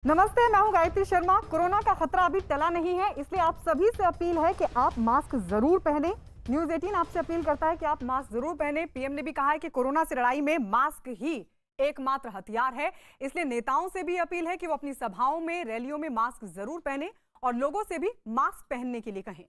नमस्ते, मैं हूं गायत्री शर्मा। कोरोना का खतरा अभी टला नहीं है, इसलिए आप सभी से अपील है कि आप मास्क जरूर पहनें। न्यूज़ 18 आपसे अपील करता है कि आप मास्क जरूर पहनें। पीएम ने भी कहा है कि कोरोना से लड़ाई में मास्क ही एकमात्र हथियार है, इसलिए नेताओं से भी अपील है कि वो अपनी सभाओं में, रैलियों में मास्क जरूर पहनें और लोगों से भी मास्क पहनने के लिए कहें।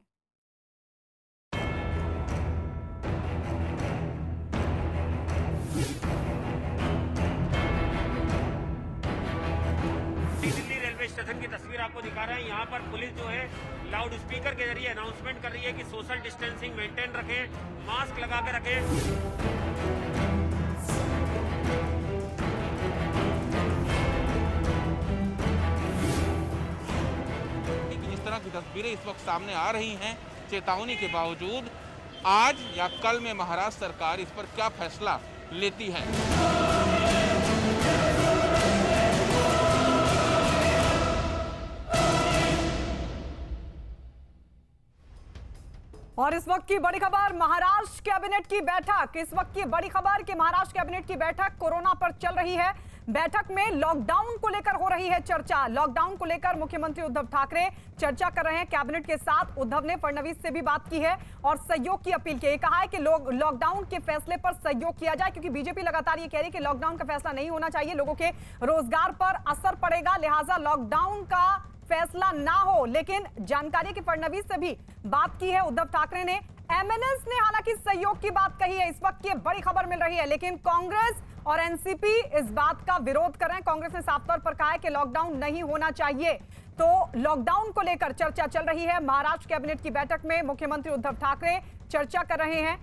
दिल्ली रेलवे स्टेशन की तस्वीर आपको दिखा रहे हैं। यहाँ पर पुलिस जो है लाउड स्पीकर के जरिए अनाउंसमेंट कर रही है कि सोशल डिस्टेंसिंग मेंटेन रखें, मास्क लगा के रखें। इस तरह की तस्वीरें इस वक्त सामने आ रही हैं, चेतावनी के बावजूद आज या कल में महाराष्ट्र सरकार इस पर क्या फैसला लेती है। और इस वक्त की बड़ी खबर, महाराष्ट्र कैबिनेट की बैठक। इस वक्त की बड़ी खबर कि महाराष्ट्र कैबिनेट की बैठक कोरोना पर चल रही है। बैठक में लॉकडाउन को लेकर हो रही है चर्चा। लॉकडाउन को लेकर मुख्यमंत्री उद्धव ठाकरे चर्चा कर रहे हैं कैबिनेट के साथ। उद्धव ने फडणवीस से भी बात की है और सहयोग की अपील की है। कहा है कि लॉकडाउन के फैसले पर सहयोग किया जाए, क्योंकि बीजेपी लगातार ये कह रही है कि लॉकडाउन का फैसला नहीं होना चाहिए, लोगों के रोजगार पर असर पड़ेगा, लिहाजा लॉकडाउन का फैसला ना हो। लेकिन जानकारी की फडणवीस से भी बात की है उद्धव ठाकरे ने। एमएनएस ने हालांकि सहयोग की बात कही है। इस वक्त ये बड़ी खबर मिल रही है, लेकिन कांग्रेस और एनसीपी इस बात का विरोध कर रहे हैं। कांग्रेस ने साफ तौर पर कहा है कि लॉकडाउन नहीं होना चाहिए। तो लॉकडाउन को लेकर चर्चा चल रही है। महाराष्ट्र कैबिनेट की बैठक में मुख्यमंत्री उद्धव ठाकरे चर्चा कर रहे हैं।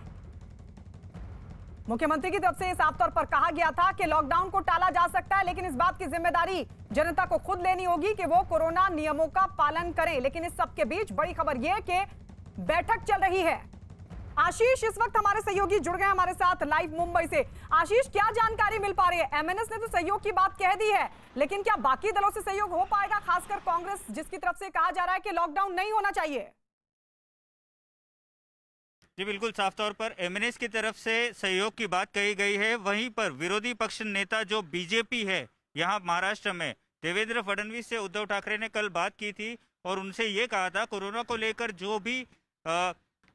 मुख्यमंत्री की तरफ से साफ तौर पर कहा गया था कि लॉकडाउन को टाला जा सकता है, लेकिन इस बात की जिम्मेदारी जनता को खुद लेनी होगी कि वो कोरोना नियमों का पालन करें। लेकिन इस सबके बीच बड़ी खबर यह कि बैठक चल रही है। आशीष इस वक्त हमारे सहयोगी जुड़ गए हमारे साथ लाइव मुंबई से। आशीष, क्या जानकारी मिल पा रही है? एमएनएस ने तो सहयोग की बात कह दी है, लेकिन क्या बाकी दलों से सहयोग हो पाएगा, खासकर कांग्रेस जिसकी तरफ से कहा जा रहा है कि लॉकडाउन नहीं होना चाहिए? जी बिल्कुल, साफ तौर पर एमएनएस की तरफ से सहयोग की बात कही गई है। वहीं पर विरोधी पक्ष नेता जो बीजेपी है यहाँ महाराष्ट्र में, देवेंद्र फडणवीस से उद्धव ठाकरे ने कल बात की थी और उनसे ये कहा था कोरोना को लेकर जो भी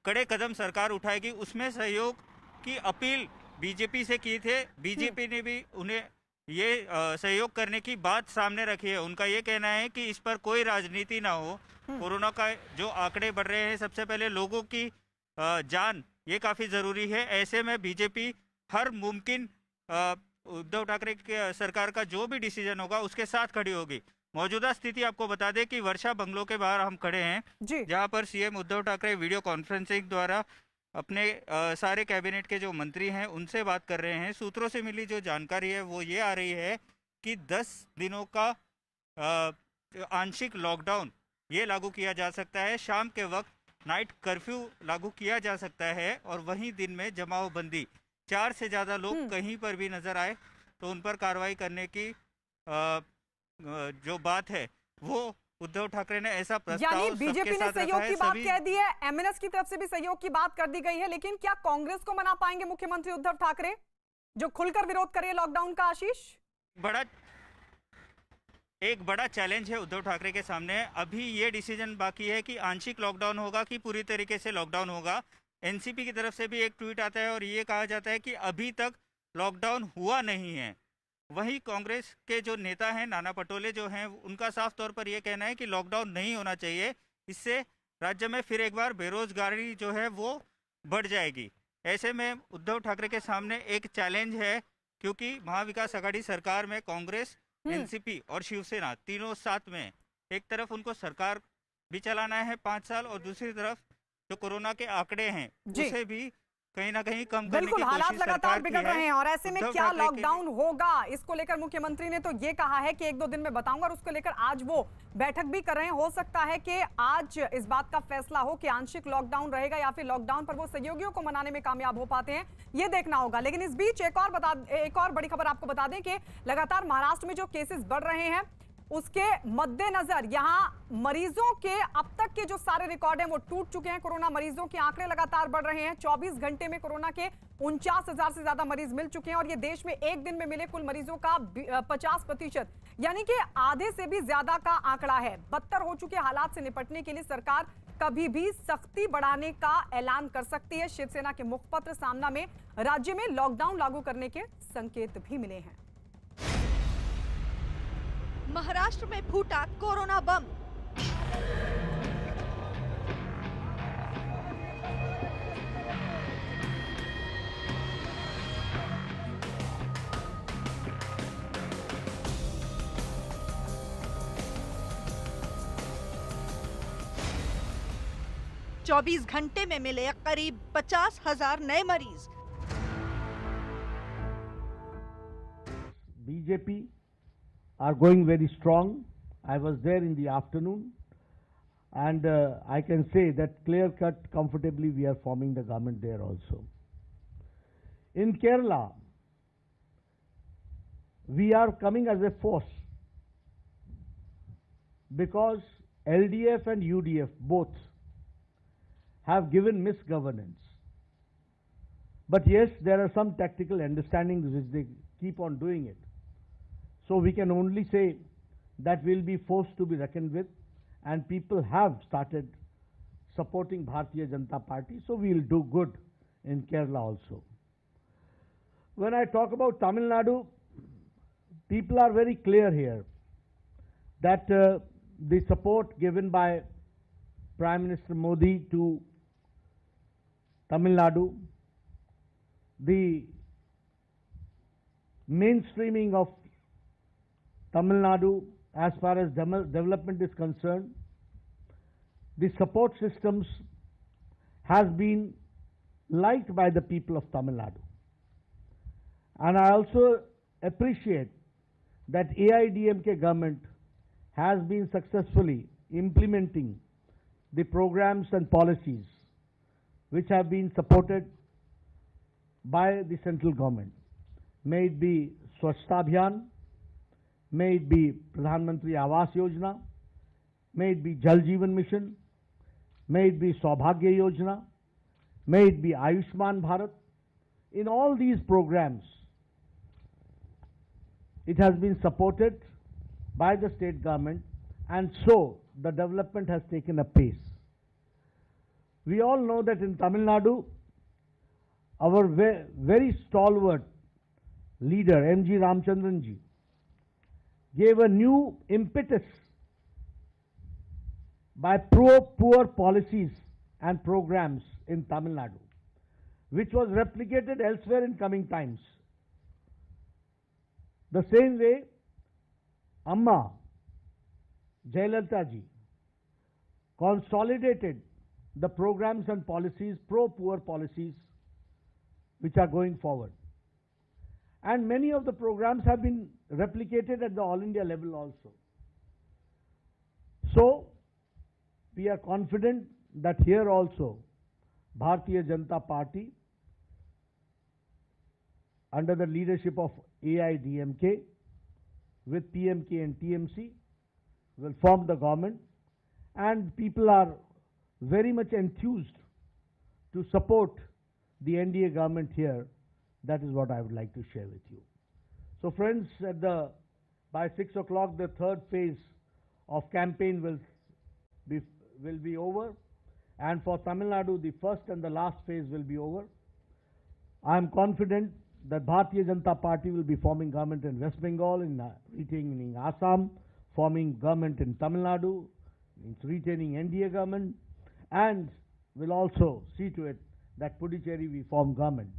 कड़े कदम सरकार उठाएगी उसमें सहयोग की अपील बीजेपी से की थे। बीजेपी ने भी उन्हें ये सहयोग करने की बात सामने रखी है। उनका ये कहना है कि इस पर कोई राजनीति ना हो। कोरोना का जो आंकड़े बढ़ रहे हैं, सबसे पहले लोगों की जान ये काफ़ी ज़रूरी है। ऐसे में बीजेपी हर मुमकिन उद्धव ठाकरे के सरकार का जो भी डिसीजन होगा उसके साथ खड़ी होगी। मौजूदा स्थिति आपको बता दें कि वर्षा बंगलों के बाहर हम खड़े हैं, जहां पर CM Uddhav Thackeray video conferencing द्वारा अपने सारे कैबिनेट के जो मंत्री हैं उनसे बात कर रहे हैं। सूत्रों से मिली जो जानकारी है वो ये आ रही है कि 10 दिनों का आंशिक लॉकडाउन ये लागू किया जा सकता है। शाम के वक्त नाइट कर्फ्यू लागू किया जा सकता है और वहीं दिन में जमावबंदी। 4 से ज़्यादा लोग कहीं पर भी नजर आए तो उन पर कार्रवाई करने की जो बात है वो उद्धव ठाकरे ने ऐसा प्रस्ताव यानी बीजेपी ने सहयोग की बात कह दी है, एमएनएस की तरफ से भी सहयोग की बात कर दी गई है। लेकिन क्या कांग्रेस को मना पाएंगे मुख्यमंत्री उद्धव ठाकरे, जो खुलकर विरोध करे लॉकडाउन का? आशीष, एक बड़ा चैलेंज है उद्धव ठाकरे के सामने। अभी ये डिसीजन बाकी है कि आंशिक लॉकडाउन होगा कि पूरी तरीके से लॉकडाउन होगा। एनसीपी की तरफ से भी एक ट्वीट आता है और ये कहा जाता है कि अभी तक लॉकडाउन हुआ नहीं है। वहीं कांग्रेस के जो नेता हैं नाना पटोले जो हैं, उनका साफ तौर पर यह कहना है कि लॉकडाउन नहीं होना चाहिए, इससे राज्य में फिर एक बार बेरोजगारी जो है वो बढ़ जाएगी। ऐसे में उद्धव ठाकरे के सामने एक चैलेंज है, क्योंकि महाविकास आघाड़ी सरकार में कांग्रेस, एनसीपी और शिवसेना तीनों साथ में। एक तरफ उनको सरकार भी चलाना है 5 साल और दूसरी तरफ जो कोरोना के आंकड़े हैं उसे भी कहीं ना कहीं कम करने की कोशिश हालात लगातार बिगड़ रहे हैं। और ऐसे में क्या लॉकडाउन होगा, इसको लेकर मुख्यमंत्री ने तो ये कहा है कि 1-2 दिन में बताऊंगा, और उसको लेकर आज वो बैठक भी कर रहे हैं। हो सकता है कि आज इस बात का फैसला हो कि आंशिक लॉकडाउन रहेगा या फिर लॉकडाउन पर वो सहयोगियों को मनाने में कामयाब हो पाते हैं, ये देखना होगा। लेकिन इस बीच एक और बड़ी खबर आपको बता दें कि लगातार महाराष्ट्र में जो केसेस बढ़ रहे हैं, उसके मद्देनजर यहां मरीजों के अब तक के जो सारे रिकॉर्ड हैं वो टूट चुके हैं। कोरोना मरीजों के आंकड़े लगातार बढ़ रहे हैं। 24 घंटे में कोरोना के 49,000 से ज्यादा मरीज मिल चुके हैं और ये देश में एक दिन में मिले कुल मरीजों का 50%, यानी कि आधे से भी ज्यादा का आंकड़ा है। बदतर हो चुके हालात से निपटने के लिए सरकार कभी भी सख्ती बढ़ाने का ऐलान कर सकती है। शिवसेना के मुखपत्र सामना में राज्य में लॉकडाउन लागू करने के संकेत भी मिले हैं। महाराष्ट्र में फूटा कोरोना बम। चौबीस घंटे में मिले करीब 50,000 नए मरीज। BJP are going very strong. I was there in the afternoon, and I can say that clear cut, comfortably we are forming the government there also. In Kerala, we are coming as a force because LDF and UDF both have given misgovernance. But yes, there are some tactical understandings which they keep on doing it. So we can only say that we'll be forced to be reckoned with, and people have started supporting Bharatiya Janata Party, so we'll do good in Kerala also. When I talk about Tamil Nadu, people are very clear here that the support given by Prime Minister Modi to Tamil Nadu, the mainstreaming of Tamil Nadu as far as development is concerned, the support systems has been liked by the people of Tamil Nadu. And I also appreciate that AIDMK government has been successfully implementing the programs and policies which have been supported by the central government. May it be Swachhta Abhiyan, may it be Pradhan Mantri Awas Yojana, may it be Jal Jeevan Mission, may it be Saubhagya Yojana, may it be Ayushman Bharat. In all these programs, it has been supported by the state government, and so the development has taken a pace. We all know that in Tamil Nadu, our very stalwart leader, M.G. Ramchandran ji, gave a new impetus by pro-poor policies and programs in Tamil Nadu, which was replicated elsewhere in coming times. The same way, Amma Jayalalitha ji consolidated the programs and policies, pro-poor policies, which are going forward. And many of the programs have been replicated at the All India level also. So, we are confident that here also, Bharatiya Janata Party, under the leadership of AIDMK, with PMK and TMC, will form the government, and people are very much enthused to support the NDA government here. That is what I would like to share with you. So friends, by 6 o'clock, the third phase of campaign will be over, and for Tamil Nadu, the first and the last phase will be over. I am confident that Bharatiya Janata Party will be forming government in West Bengal, retaining Assam, forming government in Tamil Nadu, retaining NDA government, and will also see to it that Puducherry we form government.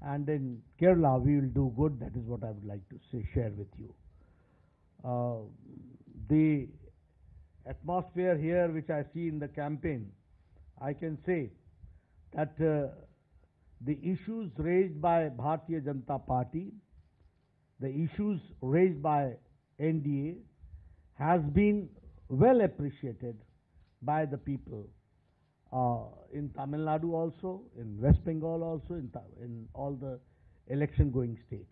And in Kerala we will do good. That is what I would like to share with you. The atmosphere here which I see in the campaign, I can say that the issues raised by Bharatiya Janata Party, the issues raised by NDA has been well appreciated by the people in Tamil Nadu also, in West Bengal also, in all the election going states.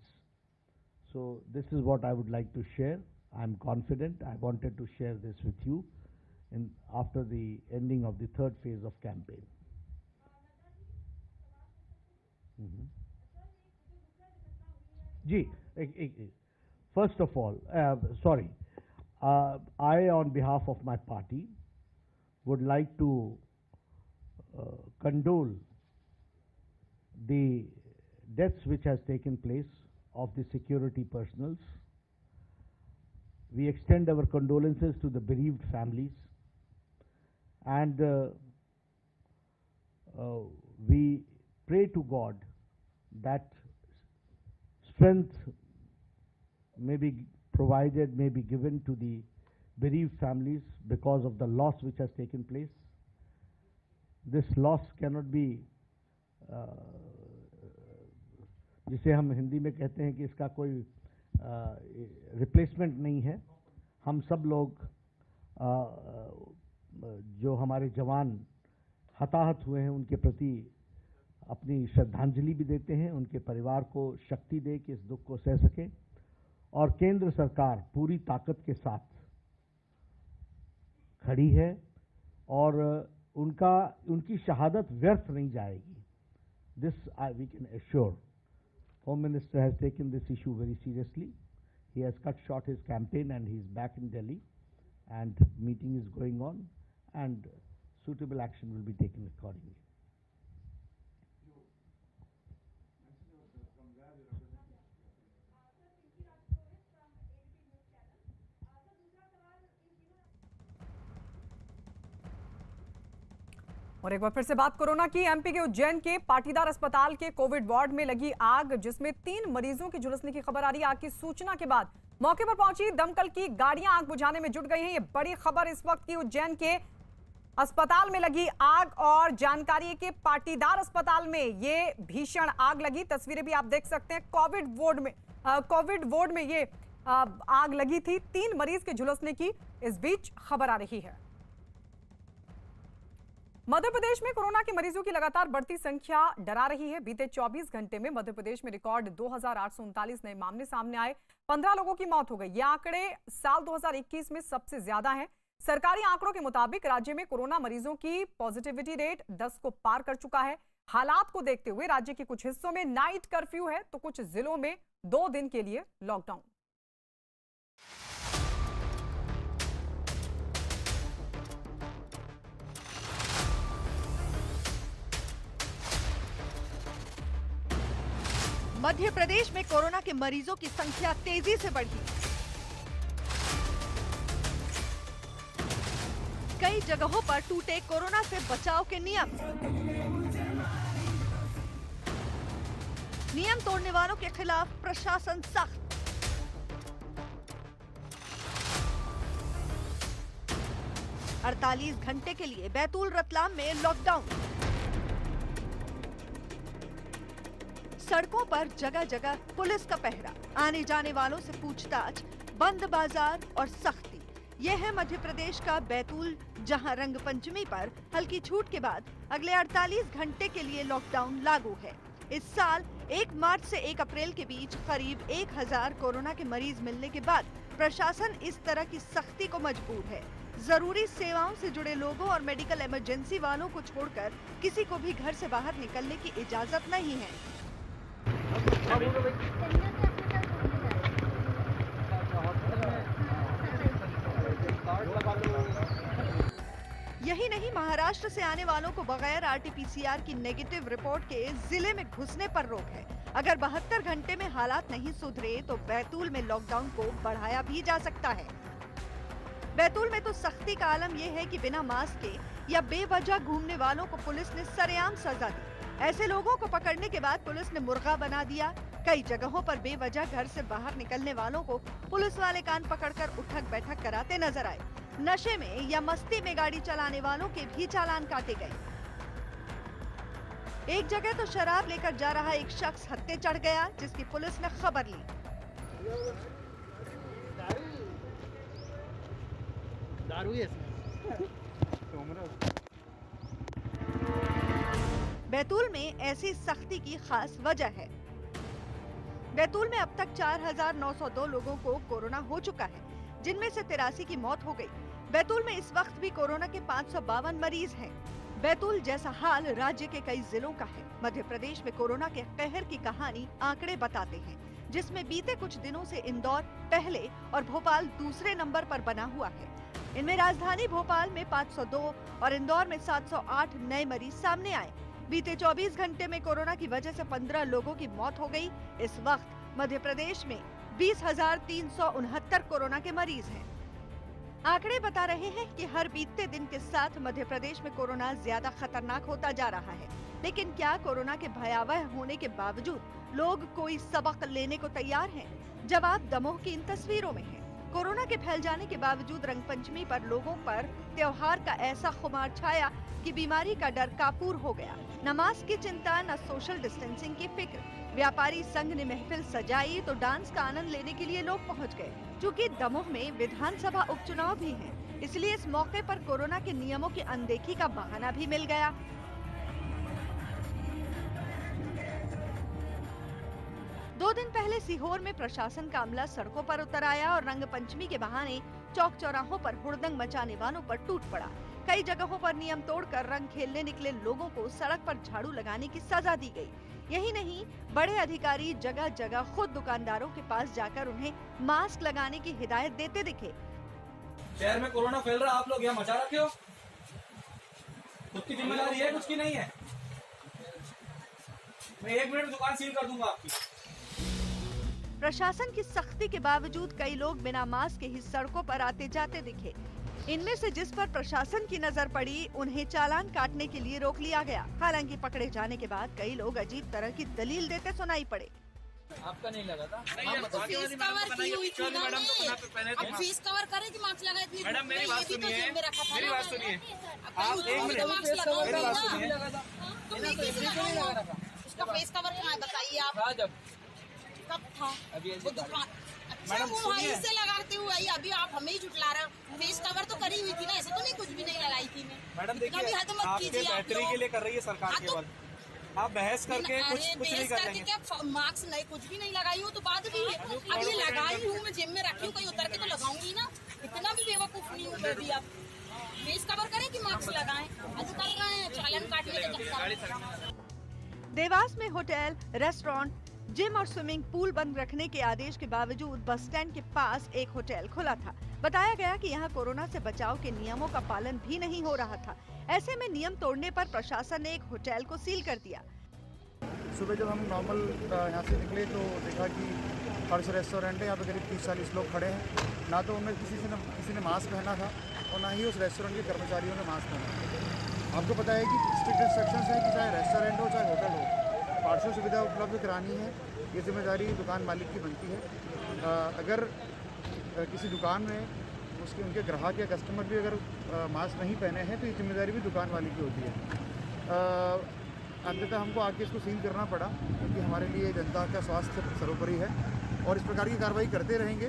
So this is what I would like to share. I'm confident. I wanted to share this with you after the ending of the third phase of campaign. Ji, first of all, I on behalf of my party would like to condole the deaths which has taken place of the security personals. We extend our condolences to the bereaved families, and we pray to God that strength may be provided, may be given to the bereaved families because of the loss which has taken place. This loss cannot be जिसे हम हिंदी में कहते हैं कि इसका कोई replacement नहीं है। हम सब लोग जो हमारे जवान हताहत हुए हैं उनके प्रति अपनी श्रद्धांजलि भी देते हैं, उनके परिवार को शक्ति दे कि इस दुख को सह सके, और केंद्र सरकार पूरी ताकत के साथ खड़ी है और उनकी शहादत व्यर्थ नहीं जाएगी। This we can assure. Home Minister has taken this issue very seriously. He has cut short his campaign and he is back in Delhi, and meeting is going on, and suitable action will be taken accordingly. और एक बार फिर से बात corona की। MP के उज्जैन के पाटीदार अस्पताल के कोविड वार्ड में लगी आग, जिसमें 3 मरीजों की झुलसने की खबर आ रही है। आग की सूचना के बाद मौके पर पहुंची दमकल की गाड़ियां आग बुझाने में जुट गई हैं। ये बड़ी खबर इस वक्त की उज्जैन के अस्पताल में लगी आग, और जानकारी है कि पाटीदार अस्पताल में ये भीषण आग लगी। तस्वीरें भी आप देख सकते हैं। कोविड वार्ड में ये आग लगी थी। 3 मरीज के झुलसने की इस बीच खबर आ रही है। मध्य प्रदेश में कोरोना के मरीजों की लगातार बढ़ती संख्या डरा रही है। बीते 24 घंटे में मध्य प्रदेश में रिकॉर्ड 2839 नए मामले सामने आए, 15 लोगों की मौत हो गई। ये आंकड़े साल 2021 में सबसे ज्यादा हैं। सरकारी आंकड़ों के मुताबिक राज्य में कोरोना मरीजों की पॉजिटिविटी रेट 10 को पार कर चुका है। हालात को देखते हुए राज्य के कुछ हिस्सों में नाइट कर्फ्यू है, तो कुछ जिलों में 2 दिन के लिए लॉकडाउन। मध्य प्रदेश में कोरोना के मरीजों की संख्या तेजी से बढ़ी। कई जगहों पर टूटे कोरोना से बचाव के नियम। नियम तोड़ने वालों के खिलाफ प्रशासन सख्त। 48 घंटे के लिए बैतूल रतलाम में लॉकडाउन। सड़कों पर जगह जगह पुलिस का पहरा, आने जाने वालों से पूछताछ, बंद बाजार और सख्ती। यह है मध्य प्रदेश का बैतूल, जहां रंग पंचमी पर हल्की छूट के बाद अगले 48 घंटे के लिए लॉकडाउन लागू है। इस साल 1 मार्च से 1 अप्रैल के बीच करीब 1000 कोरोना के मरीज मिलने के बाद प्रशासन इस तरह की सख्ती को मजबूर है। जरूरी सेवाओं से जुड़े लोगों और मेडिकल इमरजेंसी वालों को छोड़कर किसी को भी घर से बाहर निकलने की इजाजत नहीं है। यही नहीं, महाराष्ट्र से आने वालों को बगैर आरटीपीसीआर की नेगेटिव रिपोर्ट के जिले में घुसने पर रोक है। अगर 72 घंटे में हालात नहीं सुधरे तो बैतूल में लॉकडाउन को बढ़ाया भी जा सकता है। बैतूल में तो सख्ती का आलम यह है कि बिना मास्क के या बेवजह घूमने वालों को पुलिस ने सरेआम सजा दी। ऐसे लोगों को पकड़ने के बाद पुलिस ने मुर्गा बना दिया। कई जगहों पर बेवजह घर से बाहर निकलने वालों को पुलिस वाले कान पकड़कर उठक बैठक कराते नजर आए। नशे में या मस्ती में गाड़ी चलाने वालों के भी चालान काटे गए। एक जगह तो शराब लेकर जा रहा एक शख्स हत्थे चढ़ गया, जिसकी पुलिस ने खबर ली। बैतूल में ऐसी सख्ती की खास वजह है। बैतूल में अब तक 4902 लोगों को कोरोना हो चुका है। जिनमें से 83 की मौत हो गई। बैतूल में इस वक्त भी कोरोना के 552 मरीज हैं। बैतूल जैसा हाल राज्य के कई जिलों का है। मध्य प्रदेश में कोरोना के कहर की कहानी आंकड़े बताते हैं, जिसमें बीते कुछ दिनों से इंदौर पहले और भोपाल दूसरे नंबर पर बना हुआ है। इनमें राजधानी भोपाल में 502 और इंदौर में 708 नए मरीज सामने आए। बीते 24 घंटे में कोरोना की वजह से 15 लोगों की मौत हो गई। इस वक्त मध्य प्रदेश में 20,369 कोरोना के मरीज हैं। आंकड़े बता रहे हैं कि हर बीतते दिन के साथ मध्य प्रदेश में कोरोना ज्यादा खतरनाक होता जा रहा है। लेकिन क्या कोरोना के भयावह होने के बावजूद लोग कोई सबक लेने को तैयार हैं? जवाब दमोह की इन तस्वीरों में है। कोरोना के फैल जाने के बावजूद रंगपंचमी पर लोगों पर त्योहार का ऐसा खुमार छाया कि बीमारी का डर काफूर हो गया। न मास्क की चिंता, न सोशल डिस्टेंसिंग की फिक्र। व्यापारी संघ ने महफिल सजाई तो डांस का आनंद लेने के लिए लोग पहुंच गए। चूँकि दमोह में विधानसभा उपचुनाव भी है, इसलिए इस मौके पर कोरोना के नियमों की अनदेखी का बहाना भी मिल गया। दो दिन पहले सीहोर में प्रशासन का अमला सड़कों पर उतर आया और रंग पंचमी के बहाने चौक चौराहों पर हुड़दंग मचाने वालों पर टूट पड़ा। कई जगहों पर नियम तोड़कर रंग खेलने निकले लोगों को सड़क पर झाड़ू लगाने की सजा दी गई। यही नहीं, बड़े अधिकारी जगह जगह खुद दुकानदारों के पास जाकर उन्हें मास्क लगाने की हिदायत देते दिखे। शहर में कोरोना फैल रहा, आप लोग यहाँ मचा रखे हो। खुद की जिम्मेदारी है, कुछ की नहीं है। मैं 1 मिनट दुकान सील कर दूंगा आपकी। प्रशासन की सख्ती के बावजूद कई लोग बिना मास्क के ही सड़कों पर आते जाते दिखे। इनमें से जिस पर प्रशासन की नजर पड़ी, उन्हें चालान काटने के लिए रोक लिया गया। हालांकि पकड़े जाने के बाद कई लोग अजीब तरह की दलील देते सुनाई पड़े। आपका नहीं लगा था? फेस कवर की हुई थी ना, अब फेस कवर करे कि मास्क लगाए थे। मैडम मेरी बात सुनिए, मेरी बात सुनिए। आप एक मिनट मेरी बात सुनिए। तो मैं कैसे लगाऊंगा? उसका फेस कवर कहाँ है बताइए आप? कब था वो दुकान? अच्छा वो वहीं से लगाते हुए आई, अभी आप हमें ही झुठला रहे हो। फेस कवर तो करी हुई थी ना, ऐसा तो नहीं कुछ भी नहीं लगाई थी मैं। मैडम देखिए, आपके बेहतरी के लिए कर रही है सरकार केवल। आप बहस करके कुछ नहीं कर रही हैं। मास्क नहीं, कुछ भी नहीं लगाई हूँ तो बात भी है। अब ये लगाई हूँ, मैं जेब में रखी हूँ, कहीं उतर के तो लगाऊंगी ना। इतना भी बेवकूफ नहीं हूँ मैं भी। आप फेस कवर करें कि मास्क लगाएं? आज कर रहे हैं चालान काटने के चक्कर। देवास में होटल, रेस्टोरेंट, जिम और स्विमिंग पूल बंद रखने के आदेश के बावजूद बस स्टैंड के पास एक होटल खुला था। बताया गया कि यहाँ कोरोना से बचाव के नियमों का पालन भी नहीं हो रहा था। ऐसे में नियम तोड़ने पर प्रशासन ने एक होटल को सील कर दिया। सुबह जब हम नॉर्मल यहाँ से निकले तो देखा कि हर्ष रेस्टोरेंट है, यहाँ पे करीब 30-40 लोग खड़े हैं। ना तो उनमें किसी ने मास्क पहना था और ना ही उस रेस्टोरेंट के कर्मचारियों ने मास्क पहना। आपको पता है कि स्ट्रिक्ट इंस्ट्रक्शंस है कि चाहे रेस्टोरेंट हो चाहे होटल हो, पार्सल सुविधा उपलब्ध करानी है। ये जिम्मेदारी दुकान मालिक की बनती है। अगर किसी दुकान में उनके ग्राहक या कस्टमर भी अगर मास्क नहीं पहने हैं तो ये जिम्मेदारी भी दुकान मालिक की होती है। अंततः हमको आके इसको सील करना पड़ा क्योंकि हमारे लिए जनता का स्वास्थ्य सर्वोपरि है और इस प्रकार की कार्रवाई करते रहेंगे।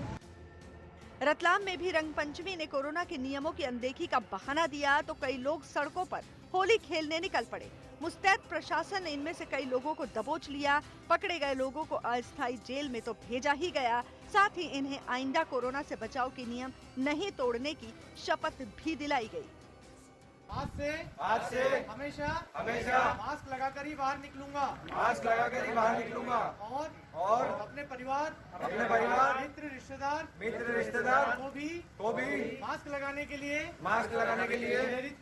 रतलाम में भी रंगपंचमी ने कोरोना के नियमों की अनदेखी का बहाना दिया तो कई लोग सड़कों पर होली खेलने निकल पड़े। मुस्तैद प्रशासन ने इनमें से कई लोगों को दबोच लिया। पकड़े गए लोगों को अस्थायी जेल में तो भेजा ही गया, साथ ही इन्हें आइंदा कोरोना से बचाव के नियम नहीं तोड़ने की शपथ भी दिलाई गई। आज से हमेशा मास्क लगाकर ही बाहर निकलूंगा। और अपने परिवार मित्र रिश्तेदार को भी मास्क लगाने के लिए प्रेरित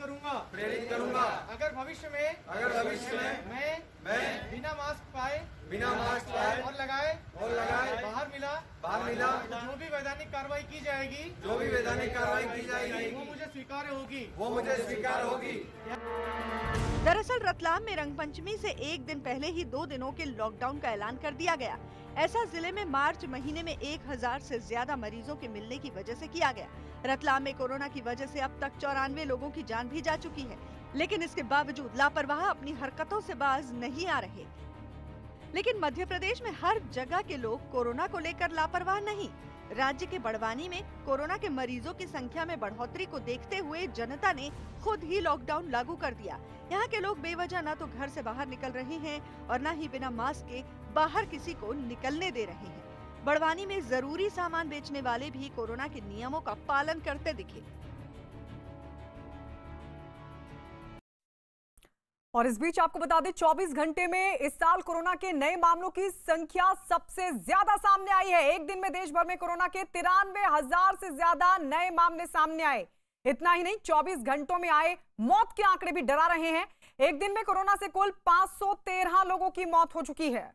करूंगा। अगर भविष्य में मैं बिना मास्क पाए और लगाए बाहर मिला तो जो भी वैधानिक कार्रवाई की जाएगी वो मुझे स्वीकार होगी। दरअसल रतलाम में रंगपंचमी से एक दिन पहले ही 2 दिनों के लॉकडाउन का ऐलान कर दिया गया। ऐसा जिले में मार्च महीने में 1000 से ज्यादा मरीजों के मिलने की वजह से किया गया। रतलाम में कोरोना की वजह से अब तक 94 लोगों की जान भी जा चुकी है, लेकिन इसके बावजूद लापरवाह अपनी हरकतों से बाज नहीं आ रहे। लेकिन मध्य प्रदेश में हर जगह के लोग कोरोना को लेकर लापरवाह नहीं। राज्य के बड़वानी में कोरोना के मरीजों की संख्या में बढ़ोतरी को देखते हुए जनता ने खुद ही लॉकडाउन लागू कर दिया। यहाँ के लोग बेवजह न तो घर से बाहर निकल रहे हैं और न ही बिना मास्क के बाहर किसी को निकलने दे रहे हैं। बड़वानी में जरूरी सामान बेचने वाले भी कोरोना के नियमों का पालन करते दिखे। और इस बीच आपको बता दें 24 घंटे में इस साल कोरोना के नए मामलों की संख्या सबसे ज्यादा सामने आई है। एक दिन में देश भर में कोरोना के 93,000 से ज्यादा नए मामले सामने आए। इतना ही नहीं, 24 घंटों में आए मौत के आंकड़े भी डरा रहे हैं। एक दिन में कोरोना से कुल 513 लोगों की मौत हो चुकी है।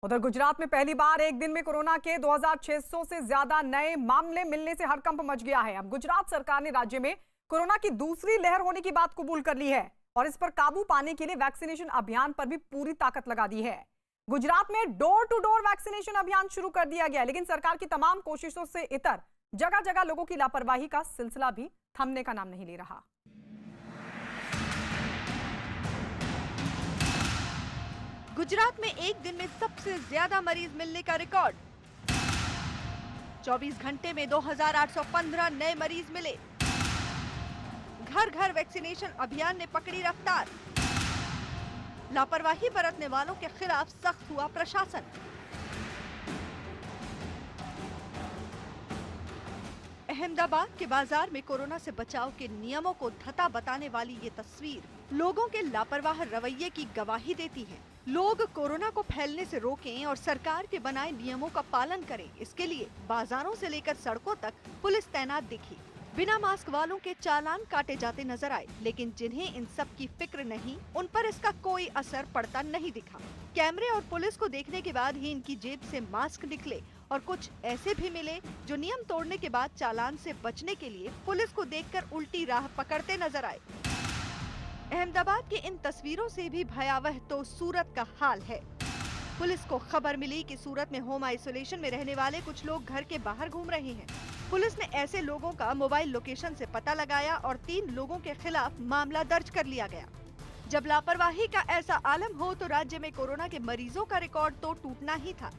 उधर गुजरात में पहली बार एक दिन में कोरोना के 2600 से ज्यादा नए मामले मिलने से हड़कंप मच गया है। अब गुजरात सरकार ने राज्य में कोरोना की दूसरी लहर होने की बात कबूल कर ली है और इस पर काबू पाने के लिए वैक्सीनेशन अभियान पर भी पूरी ताकत लगा दी है। गुजरात में डोर टू डोर वैक्सीनेशन अभियान शुरू कर दिया गया, लेकिन सरकार की तमाम कोशिशों से इतर जगह जगह लोगों की लापरवाही का सिलसिला भी थमने का नाम नहीं ले रहा। गुजरात में एक दिन में सबसे ज्यादा मरीज मिलने का रिकॉर्ड। 24 घंटे में 2,815 नए मरीज मिले। घर घर वैक्सीनेशन अभियान ने पकड़ी रफ्तार। लापरवाही बरतने वालों के खिलाफ सख्त हुआ प्रशासन। अहमदाबाद के बाजार में कोरोना से बचाव के नियमों को धता बताने वाली ये तस्वीर लोगों के लापरवाह रवैये की गवाही देती है। लोग कोरोना को फैलने से रोकें और सरकार के बनाए नियमों का पालन करें, इसके लिए बाजारों से लेकर सड़कों तक पुलिस तैनात दिखी। बिना मास्क वालों के चालान काटे जाते नजर आए, लेकिन जिन्हें इन सब की फिक्र नहीं, उन पर इसका कोई असर पड़ता नहीं दिखा। कैमरे और पुलिस को देखने के बाद ही इनकी जेब से मास्क निकले और कुछ ऐसे भी मिले जो नियम तोड़ने के बाद चालान से बचने के लिए पुलिस को देखकर उल्टी राह पकड़ते नजर आए। अहमदाबाद की इन तस्वीरों से भी भयावह तो सूरत का हाल है। पुलिस को खबर मिली कि सूरत में होम आइसोलेशन में रहने वाले कुछ लोग घर के बाहर घूम रहे हैं। पुलिस ने ऐसे लोगों का मोबाइल लोकेशन से पता लगाया और 3 लोगों के खिलाफ मामला दर्ज कर लिया गया। जब लापरवाही का ऐसा आलम हो तो राज्य में कोरोना के मरीजों का रिकॉर्ड तो टूटना ही था।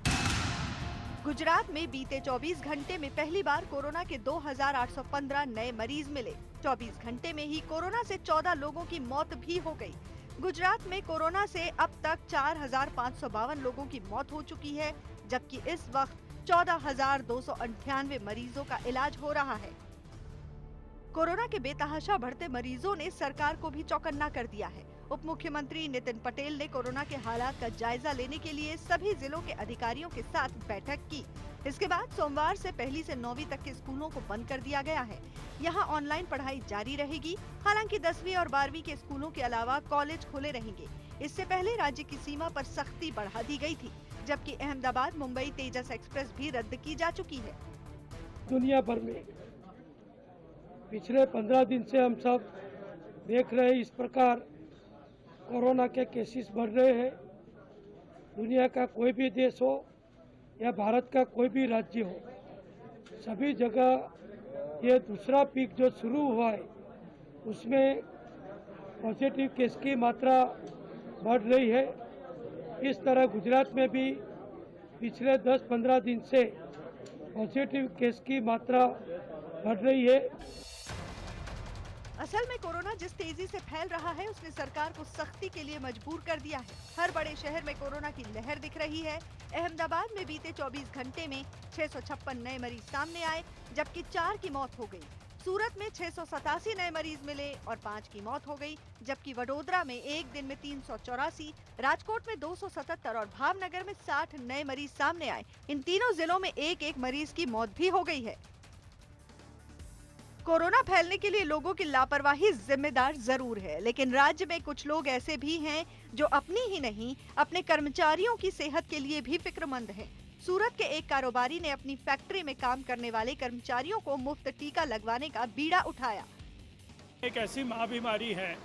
गुजरात में बीते 24 घंटे में पहली बार कोरोना के 2,815 नए मरीज मिले। 24 घंटे में ही कोरोना से 14 लोगों की मौत भी हो गई। गुजरात में कोरोना से अब तक 4,552 लोगों की मौत हो चुकी है, जबकि इस वक्त 14,298 मरीजों का इलाज हो रहा है। कोरोना के बेतहाशा बढ़ते मरीजों ने सरकार को भी चौकन्ना कर दिया है। उप मुख्यमंत्री नितिन पटेल ने कोरोना के हालात का जायजा लेने के लिए सभी जिलों के अधिकारियों के साथ बैठक की। इसके बाद सोमवार से 1ली से 9वीं तक के स्कूलों को बंद कर दिया गया है। यहाँ ऑनलाइन पढ़ाई जारी रहेगी। हालांकि 10वीं और 12वीं के स्कूलों के अलावा कॉलेज खुले रहेंगे। इससे पहले राज्य की सीमा पर सख्ती बढ़ा दी गई थी, जबकि अहमदाबाद मुंबई तेजस एक्सप्रेस भी रद्द की जा चुकी है। दुनिया भर में पिछले 15 दिन से हम सब देख रहे हैं, इस प्रकार कोरोना के केसेस बढ़ रहे हैं। दुनिया का कोई भी देश हो या भारत का कोई भी राज्य हो, सभी जगह ये दूसरा पीक जो शुरू हुआ है उसमें पॉजिटिव केस की मात्रा बढ़ रही है। इस तरह गुजरात में भी पिछले 10-15 दिन से पॉजिटिव केस की मात्रा बढ़ रही है। असल में कोरोना जिस तेजी से फैल रहा है उसने सरकार को सख्ती के लिए मजबूर कर दिया है। हर बड़े शहर में कोरोना की लहर दिख रही है। अहमदाबाद में बीते 24 घंटे में 656 नए मरीज सामने आए, जबकि 4 की मौत हो गई। सूरत में 687 नए मरीज मिले और 5 की मौत हो गई, जबकि वडोदरा में एक दिन में 384, राजकोट में 277 और भावनगर में 60 नए मरीज सामने आए। इन तीनों जिलों में एक मरीज की मौत भी हो गई है। कोरोना फैलने के लिए लोगों की लापरवाही जिम्मेदार जरूर है, लेकिन राज्य में कुछ लोग ऐसे भी हैं जो अपनी ही नहीं अपने कर्मचारियों की सेहत के लिए भी फिक्रमंद हैं। सूरत के एक कारोबारी ने अपनी फैक्ट्री में काम करने वाले कर्मचारियों को मुफ्त टीका लगवाने का बीड़ा उठाया। एक ऐसी महाबीमारी है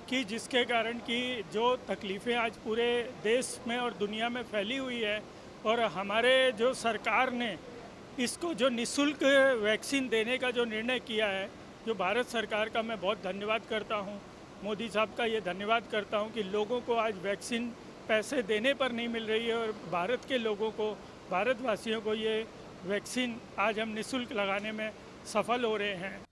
कि जिसके कारण की जो तकलीफें आज पूरे देश में और दुनिया में फैली हुई है, और हमारे जो सरकार ने इसको जो निःशुल्क वैक्सीन देने का जो निर्णय किया है, जो भारत सरकार का मैं बहुत धन्यवाद करता हूं, मोदी साहब का ये धन्यवाद करता हूं कि लोगों को आज वैक्सीन पैसे देने पर नहीं मिल रही है और भारत के लोगों को, भारतवासियों को ये वैक्सीन आज हम निःशुल्क लगाने में सफल हो रहे हैं।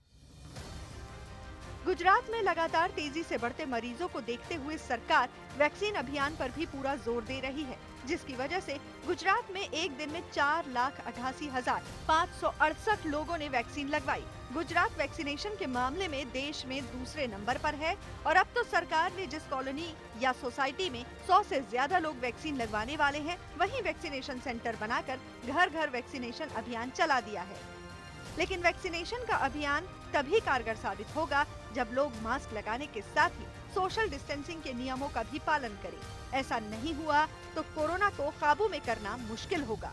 गुजरात में लगातार तेजी से बढ़ते मरीजों को देखते हुए सरकार वैक्सीन अभियान पर भी पूरा जोर दे रही है, जिसकी वजह से गुजरात में एक दिन में 4,88,568 लोगों ने वैक्सीन लगवाई। गुजरात वैक्सीनेशन के मामले में देश में दूसरे नंबर पर है और अब तो सरकार ने जिस कॉलोनी या सोसाइटी में 100 से ज्यादा लोग वैक्सीन लगवाने वाले हैं, वहीं वैक्सीनेशन सेंटर बनाकर घर घर वैक्सीनेशन अभियान चला दिया है। लेकिन वैक्सीनेशन का अभियान तभी कारगर साबित होगा जब लोग मास्क लगाने के साथ ही सोशल डिस्टेंसिंग के नियमों का भी पालन करें। ऐसा नहीं हुआ तो कोरोना को काबू में करना मुश्किल होगा।